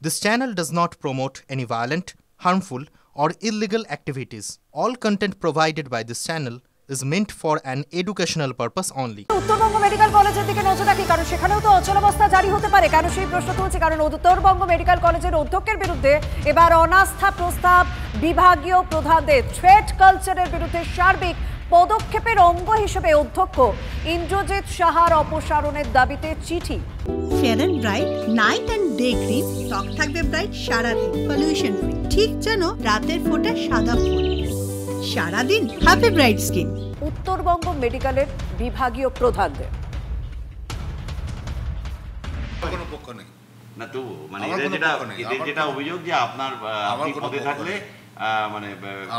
This channel does not promote any violent, harmful, or illegal activities. All content provided by this channel is meant for an educational purpose only. Uttarbanga medical কলেজের দিকে নজর রাখি, কারণ সেখানেও তো অচলাবস্থা জারি হতে পারে। কেন সেই প্রশ্ন তুলছি, কারণ উত্তরবঙ্গ মেডিকেল কলেজের অধ্যক্ষের বিরুদ্ধে এবার অনাস্থা প্রস্তাব, বিভাগীয় প্রধানদের থ্রেট কালচারের বিরুদ্ধে সার্বিক পদক্ষেপের অঙ্গ হিসেবে অধ্যক্ষ ইন্দ্রজিৎ সাহার অপসারণের দাবিতে চিঠি। Fair and bright night and day cream, ত্বক থাকবে ব্রাইট সারাদিন, পলিউশন ফ্রি, ঠিক যেন রাতের ফোঁটা সাদা ফুল। সারাদিন হ্যাপি ব্রাইট স্কিন। উত্তরবঙ্গ মেডিকেলের বিভাগীয় প্রধানদের কোনো পক্ষ নেই না, তো মানে এদের যেটা অভিযোগ যে আপনার আপনি পদে থাকলে মানে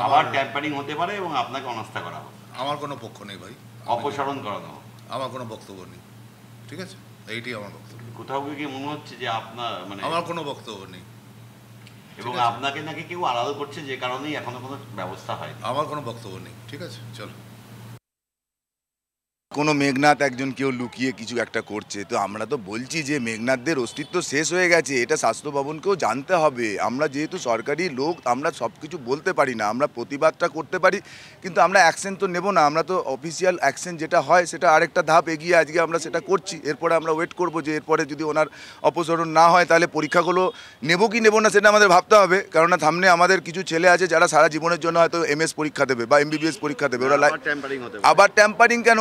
আবার ট্যাম্পারিং হতে পারে এবং আপনাকে অনাস্থা করা হবে। আমার কোনো পক্ষ নেই ভাই, অপসারণ করানো, আমার কোনো বক্তব্য নেই। ঠিক আছে, এইটাই আমার বক্তব্য। কোথাও কি মনে হচ্ছে যে আপনার মানে আমার কোনো বক্তব্য নেই এবং আপনাকে নাকি কেউ আড়াল করছে, যে কারণেই এখনো কোনো ব্যবস্থা হয়নি? আমার কোনো বক্তব্য নেই। ঠিক আছে, চলো। কোনো মেঘনাথ একজন কেউ লুকিয়ে কিছু একটা করছে, তো আমরা তো বলছি যে মেঘনাথদের অস্তিত্ব শেষ হয়ে গেছে, এটা স্বাস্থ্য ভবনকেও জানতে হবে। আমরা যেহেতু সরকারি লোক, আমরা সব কিছু বলতে পারি না, আমরা প্রতিবাদটা করতে পারি, কিন্তু আমরা অ্যাকশন তো নেব না। আমরা তো অফিসিয়াল অ্যাকশন যেটা হয় সেটা আরেকটা ধাপ এগিয়ে আজকে আমরা সেটা করছি। এরপরে আমরা ওয়েট করব যে এরপরে যদি ওনার অপসারণ না হয় তাহলে পরীক্ষাগুলো নেব কি নেব না সেটা আমাদের ভাবতে হবে। কেননা সামনে আমাদের কিছু ছেলে আছে যারা সারা জীবনের জন্য হয়তো MS পরীক্ষা দেবে বা MBBS পরীক্ষা দেবে, ওরা আবার ট্যাম্পারিং কেন?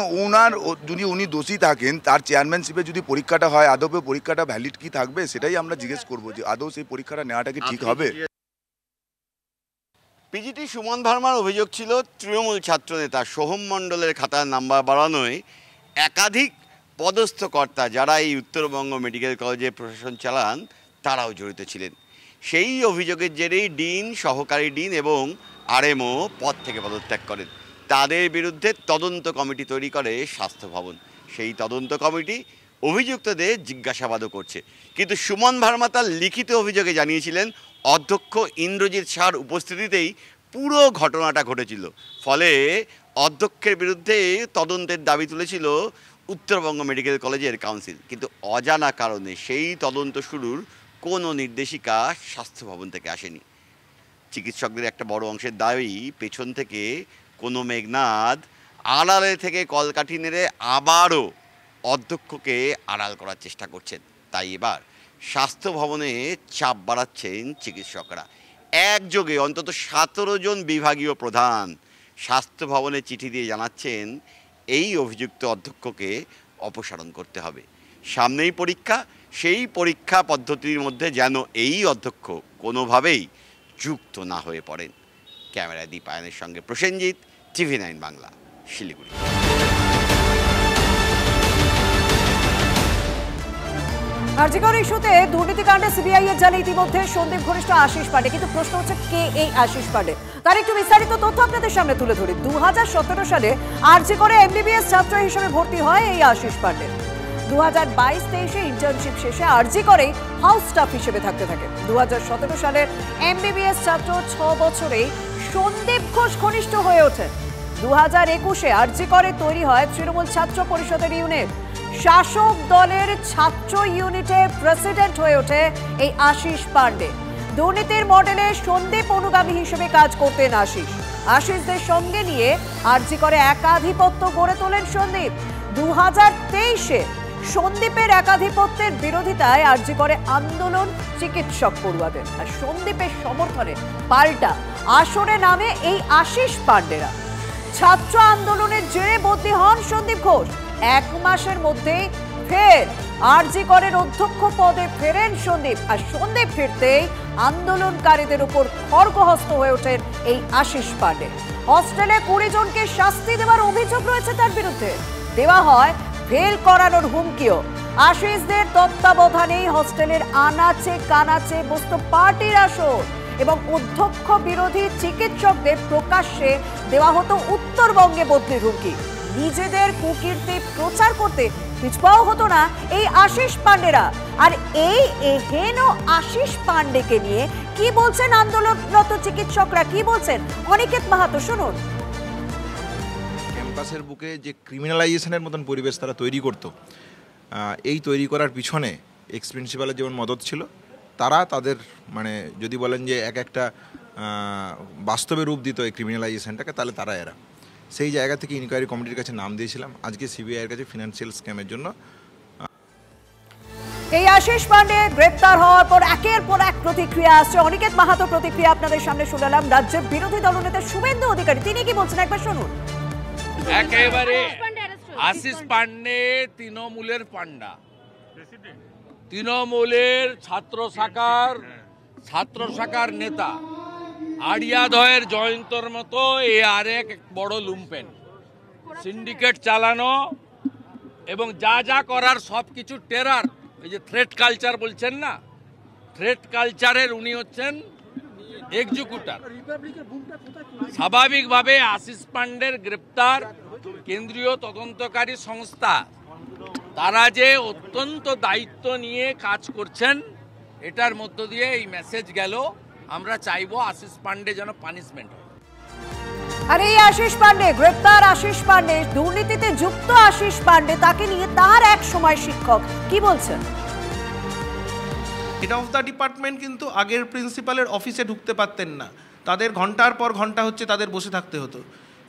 যদি উনি দোষী থাকেন, তার চেয়ারম্যানশিপে যদি পরীক্ষাটা হয়, আদৌ পরীক্ষাটা ভ্যালিড কি থাকবে সেটাই আমরা জিজ্ঞেস করবো, যে আদৌ সেই পরীক্ষাটা নেওয়াটা কি ঠিক হবে। পিজিটি সুমন ভার্মার অভিযোগ ছিল তৃণমূল ছাত্রনেতা সোহম মণ্ডলের খাতার নাম্বার বাড়ানোয় একাধিক পদস্থ কর্তা যারা এই উত্তরবঙ্গ মেডিকেল কলেজে প্রশাসন চালান তারাও জড়িত ছিলেন। সেই অভিযোগের জেরেই ডিন, সহকারী ডিন এবং RMO পদ থেকে পদত্যাগ করেন। তাদের বিরুদ্ধে তদন্ত কমিটি তৈরি করে স্বাস্থ্য ভবন। সেই তদন্ত কমিটি অভিযুক্তদের জিজ্ঞাসাবাদও করছে। কিন্তু সুমন ভার্মা তার লিখিত অভিযোগে জানিয়েছিলেন অধ্যক্ষ ইন্দ্রজিৎ সাহার উপস্থিতিতেই পুরো ঘটনাটা ঘটেছিল। ফলে অধ্যক্ষের বিরুদ্ধে তদন্তের দাবি তুলেছিল উত্তরবঙ্গ মেডিকেল কলেজের কাউন্সিল। কিন্তু অজানা কারণে সেই তদন্ত শুরুর কোনো নির্দেশিকা স্বাস্থ্য ভবন থেকে আসেনি। চিকিৎসকদের একটা বড় অংশের দাবি, পেছন থেকে কোনো মেঘনাথ আড়ালে থেকে কলকাঠি নেড়ে আবারও অধ্যক্ষকে আড়াল করার চেষ্টা করছেন। তাই এবার স্বাস্থ্য ভবনে চাপ বাড়াচ্ছেন চিকিৎসকরা। একযোগে অন্তত 17 জন বিভাগীয় প্রধান স্বাস্থ্য ভবনে চিঠি দিয়ে জানাচ্ছেন এই অভিযুক্ত অধ্যক্ষকে অপসারণ করতে হবে। সামনেই পরীক্ষা, সেই পরীক্ষা পদ্ধতির মধ্যে যেন এই অধ্যক্ষ কোনোভাবেই যুক্ত না হয়ে পড়েন। ক্যামেরা দীপায়নের সঙ্গে প্রসেনজিৎ, TV9 বাংলা, শিলিগুড়ি। আরজিকর ইস্যুতে দুর্নীতিকাণ্ডে CBI এর জালে ইতিমধ্যে সন্দীপ ঘনিষ্ঠ আশিস পাণ্ডে, কিন্তু প্রশ্ন হচ্ছে কে এই আশিস পাণ্ডে। তার একটু বিস্তারিত তথ্য আপনাদের সামনে তুলে ধরি। 2017 সালে আরজিকরে MBBS ছাত্র হিসেবে ভর্তি হয় এই আশিস পাণ্ডে। 2022-23 ইন্টার্নশিপ শেষে আরজিকরে হাউস স্টাফ হিসেবে থাকতে থাকে। 2017 সালের MBBS ছাত্র 6 বছরেই সন্দীপ ঘোষ ঘনিষ্ঠ হয়ে ওঠেন। 2021-এ আরজিকরে তৈরি হয় তৃণমূল ছাত্র পরিষদের ইউনিট। শাসক দলের ছাত্র ইউনিটের প্রেসিডেন্ট হয়ে ওঠে এই আশিস পাণ্ডে। দুর্নীতির মডেলে সন্দীপ অনুগামী হিসেবে কাজ করতেন আশিস। আশিসদের সঙ্গে নিয়ে আরজিকরে একাধিপত্য গড়ে তোলেন সন্দীপ। 2023-এ সন্দীপের একাধিপত্যের বিরোধিতায় আরজিকরে আন্দোলন চিকিৎসক পড়ুয়াদের, আর সন্দীপের সমর্থনে পাল্টা আসরে নামে এই আশিস পাণ্ডেরা। ছাত্র আন্দোলনের জেরে বদলি হন সন্দীপ ঘোষ। 1 মাসের মধ্যেই ফের আরজিকরের অধ্যক্ষ পদে ফেরেন সন্দীপ। আর সন্দীপ ফিরতেই আন্দোলনকারীদের উপর খড়গহস্ত হয়ে ওঠেন এই আশিস পাণ্ডে। হস্টেলে 20 জনকে শাস্তি দেওয়ার অভিযোগ রয়েছে তার বিরুদ্ধে। দেওয়া হয় ফেল করানোর হুমকিও। আশিসদের তত্ত্বাবধানেই হস্টেলের আনাচে কানাচে বসত পার্টির আসর এবং অধ্যক্ষ বিরোধী চিকিৎসকদের প্রকাশ্যে দেওয়া হতো উত্তরবঙ্গে বদলির হুমকি। নিজেদের কুকীর্তি প্রচার করতে পিছপাও হতো না এই আশিস পাণ্ডেরা। আর এই এহেন আশিস পাণ্ডেকে নিয়ে কি বলছেন আন্দোলনরত চিকিৎসকরা, কি বলছেন অনিকেত মাহাতো, শুনুন। ক্যাম্পাসের বুকে যে ক্রিমিনালাইজেশনের মতন পরিবেশ তারা তৈরি করত, এই তৈরি করার পিছনে এক্স প্রিন্সিপালের যেমন মদত ছিল, তারা তাদের মানে যদি বলেন যে একটা বাস্তবে রূপ দিত এই ক্রিমিনালাইজেশনটাকে, তাহলে তারা এরা। সেই জায়গা থেকে ইনকোয়ারি কমিটির কাছে নাম দিয়েছিলাম, আজকে সিবিআইয়ের কাছে ফিনান্সিয়াল স্ক্যামের জন্য। এই আশিস পান্ডে গ্রেপ্তার হওয়ার পর একের পর এক প্রতিক্রিয়া আসছে। অনিকেত মাহাতো প্রতিক্রিয়া আপনাদের সামনে শুনলাম। রাজ্যের বিরোধী দলনেতা শুভেন্দু অধিকারী তিনি কি বলছেন একবার শুনুন। একেবারে আশিস পান্ডে তৃণমূলের পান্ডা, তৃণমূলের ছাত্র শাখার নেতা, আড়িয়াদয়ের জয়ন্তর মতো এ আরেক বড় লুম্পেন, সিন্ডিকেট চালানো এবং যা যা করার সব কিছু টেরার। এই যে থ্রেট কালচার বলছেন না, থ্রেট কালচারের উনি হচ্ছেন এক্সিকিউটর। স্বাভাবিকভাবে আশিস পান্ডের গ্রেপ্তার কেন্দ্রীয় তদন্তকারী সংস্থা, তারা যে অত্যন্ত দায়িত্ব নিয়ে কাজ করছেন, এটার মধ্য দিয়ে এই মেসেজ গেল। আমরা চাইবো আশিস পান্ডে যেন পানিশমেন্ট হয়। আর এই আশিস পান্ডে গ্রেপ্তার, আশিস পান্ডে দুর্নীতিতে যুক্ত আশিস পান্ডে, তাকে নিয়ে তার এক সময় শিক্ষক কি বলছেন। হেড অফ দ্য ডিপার্টমেন্ট কিন্তু আগের প্রিন্সিপালের অফিসে ঢুকতে পারতেন না, তাদের ঘন্টার পর ঘন্টা তাদের বসে থাকতে হতো।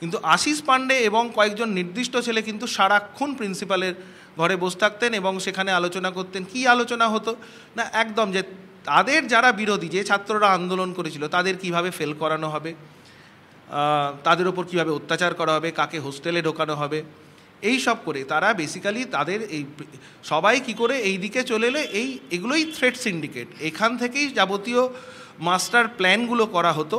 কিন্তু আশিস পান্ডে এবং কয়েকজন নির্দিষ্ট ছেলে কিন্তু সারাক্ষণ প্রিন্সিপালের ঘরে বসে থাকতেন এবং সেখানে আলোচনা করতেন। কি আলোচনা হতো না, একদম যে তাদের যারা বিরোধী, যে ছাত্ররা আন্দোলন করেছিল তাদের কিভাবে ফেল করানো হবে, তাদের ওপর কীভাবে অত্যাচার করা হবে, কাকে হোস্টেলে ঢোকানো হবে, এই সব করে তারা বেসিক্যালি তাদের এই সবাই কি করে এই দিকে চলে এলে এগুলোই থ্রেট সিন্ডিকেট। এখান থেকেই যাবতীয় মাস্টার প্ল্যানগুলো করা হতো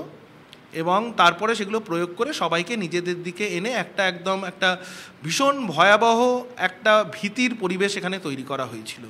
এবং তারপরে সেগুলো প্রয়োগ করে সবাইকে নিজেদের দিকে এনে একটা ভীষণ ভয়াবহ একটা ভীতির পরিবেশ এখানে তৈরি করা হয়েছিল।